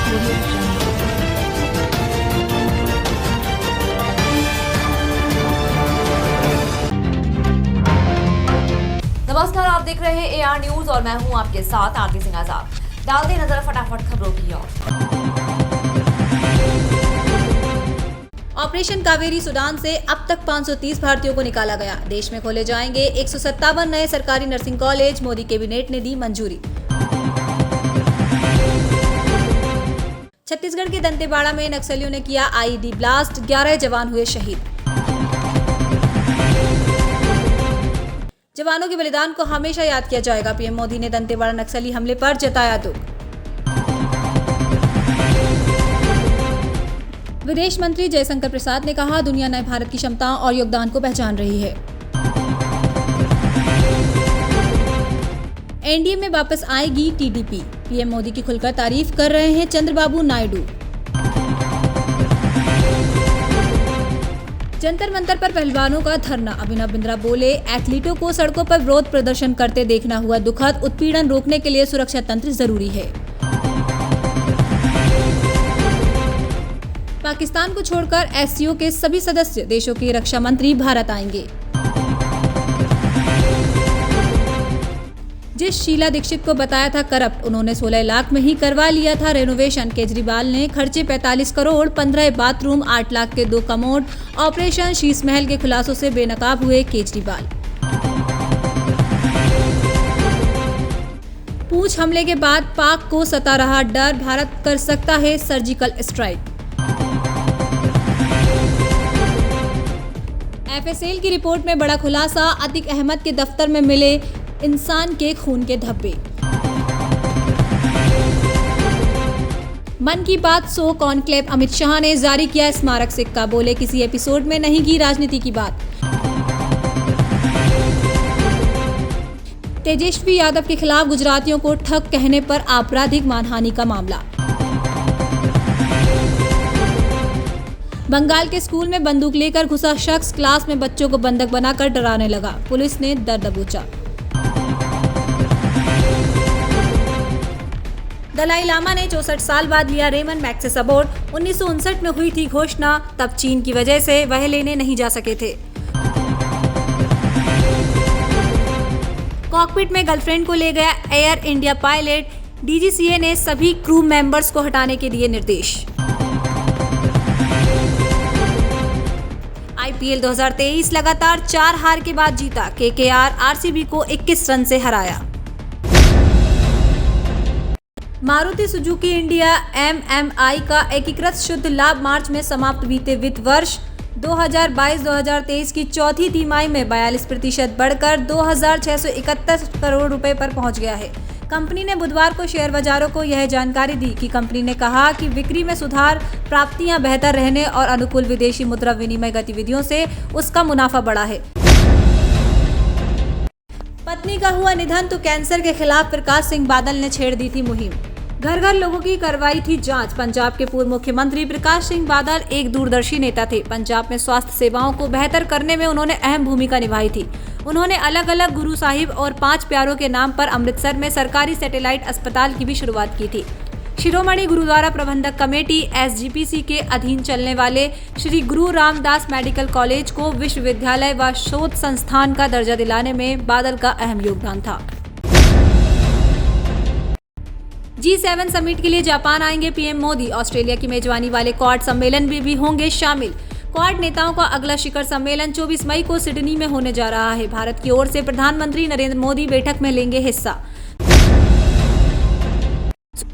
नमस्कार, आप देख रहे हैं AR न्यूज और मैं हूं आपके साथ आरती सिंह आजाद। डालते नजर फटाफट खबरों की ओर। ऑपरेशन कावेरी सूडान से अब तक 530 भारतीयों को निकाला गया। देश में खोले जाएंगे 157 नए सरकारी नर्सिंग कॉलेज, मोदी कैबिनेट ने दी मंजूरी। छत्तीसगढ़ के दंतेवाड़ा में नक्सलियों ने किया IED ब्लास्ट, 11 जवान हुए शहीद। जवानों के बलिदान को हमेशा याद किया जाएगा, पीएम मोदी ने दंतेवाड़ा नक्सली हमले पर जताया दुख। विदेश मंत्री जयशंकर प्रसाद ने कहा, दुनिया नए भारत की क्षमता और योगदान को पहचान रही है। एनडीए में वापस आएगी टीडीपी, पीएम मोदी की खुलकर तारीफ कर रहे हैं चंद्रबाबू नायडू। जंतर मंतर पर पहलवानों का धरना, अभिनव बिंद्रा बोले, एथलीटों को सड़कों पर विरोध प्रदर्शन करते देखना हुआ दुखद, उत्पीड़न रोकने के लिए सुरक्षा तंत्र जरूरी है। पाकिस्तान को छोड़कर SCO के सभी सदस्य देशों के रक्षा मंत्री भारत आएंगे। जिस शीला दीक्षित को बताया था करप्ट, उन्होंने 16 लाख में ही करवा लिया था रेनोवेशन। केजरीवाल ने खर्चे 45 करोड़, 15 बाथरूम, 8 लाख के 2 कमोड। ऑपरेशन शीश महल के खुलासों से बेनकाब हुए केजरीवाल। पूंछ हमले के बाद पाक को सता रहा डर, भारत कर सकता है सर्जिकल स्ट्राइक। FSL की रिपोर्ट में बड़ा खुलासा, अतीक अहमद के दफ्तर में मिले इंसान के खून के धब्बे। मन की बात 100 कॉन्क्लेव, अमित शाह ने जारी किया स्मारक सिक्का, बोले किसी एपिसोड में नहीं की राजनीति की बात। तेजस्वी यादव के खिलाफ गुजरातियों को ठग कहने पर आपराधिक मानहानि का मामला। बंगाल के स्कूल में बंदूक लेकर घुसा शख्स, क्लास में बच्चों को बंधक बनाकर डराने लगा, पुलिस ने दर दबोचा। दलाई लामा ने 64 साल बाद लिया रेमन मैग्सेसे अवार्ड। 1959 में हुई थी घोषणा, तब चीन की वजह से वह लेने नहीं जा सके थे। कॉकपिट में गर्लफ्रेंड को ले गया एयर इंडिया पायलट, DGCA ने सभी क्रू मेंबर्स को हटाने के दिए निर्देश। IPL 2023 लगातार 4 हार के बाद जीता, KKR RCB को 21 रन से हराया। मारुति सुजुकी इंडिया MMI का एकीकृत शुद्ध लाभ मार्च में समाप्त। बीते वित्त वर्ष 2022-2023 की चौथी तिमाही में 42% बढ़कर 2,671 करोड़ रुपए पर पहुंच गया है। कंपनी ने बुधवार को शेयर बाजारों को यह जानकारी दी कि कंपनी ने कहा कि बिक्री में सुधार, प्राप्तियां बेहतर रहने और अनुकूल विदेशी मुद्रा विनिमय गतिविधियों से उसका मुनाफा बढ़ा है। पत्नी का हुआ निधन तो कैंसर के खिलाफ प्रकाश सिंह बादल ने छेड़ दी थी मुहिम। घर घर लोगों की करवाई थी जांच। पंजाब के पूर्व मुख्यमंत्री प्रकाश सिंह बादल एक दूरदर्शी नेता थे। पंजाब में स्वास्थ्य सेवाओं को बेहतर करने में उन्होंने अहम भूमिका निभाई थी। उन्होंने अलग अलग गुरु साहिब और 5 प्यारों के नाम पर अमृतसर में सरकारी सैटेलाइट अस्पताल की भी शुरुआत की थी। शिरोमणि गुरुद्वारा प्रबंधक कमेटी SGPC के अधीन चलने वाले श्री गुरु रामदास मेडिकल कॉलेज को विश्वविद्यालय व शोध संस्थान का दर्जा दिलाने में बादल का अहम योगदान था। G7 समिट के लिए जापान आएंगे पीएम मोदी। ऑस्ट्रेलिया की मेजबानी वाले क्वाड सम्मेलन में भी होंगे शामिल। क्वाड नेताओं का अगला शिखर सम्मेलन 24 मई को सिडनी में होने जा रहा है। भारत की ओर से प्रधानमंत्री नरेंद्र मोदी बैठक में लेंगे हिस्सा।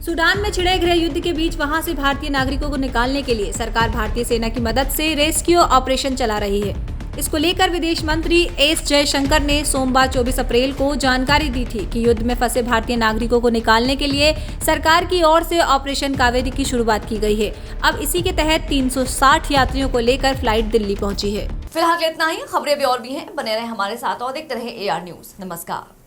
सूडान में छिड़े गृह युद्ध के बीच वहां से भारतीय नागरिकों को निकालने के लिए सरकार भारतीय सेना की मदद से रेस्क्यू ऑपरेशन चला रही है। इसको लेकर विदेश मंत्री एस जयशंकर ने सोमवार 24 अप्रैल को जानकारी दी थी कि युद्ध में फंसे भारतीय नागरिकों को निकालने के लिए सरकार की ओर से ऑपरेशन कावेरी की शुरुआत की गई है। अब इसी के तहत 360 यात्रियों को लेकर फ्लाइट दिल्ली पहुंची है। फिलहाल इतना ही। खबरें भी और भी हैं, बने रहे हमारे साथ और देखते रहे AR न्यूज। नमस्कार।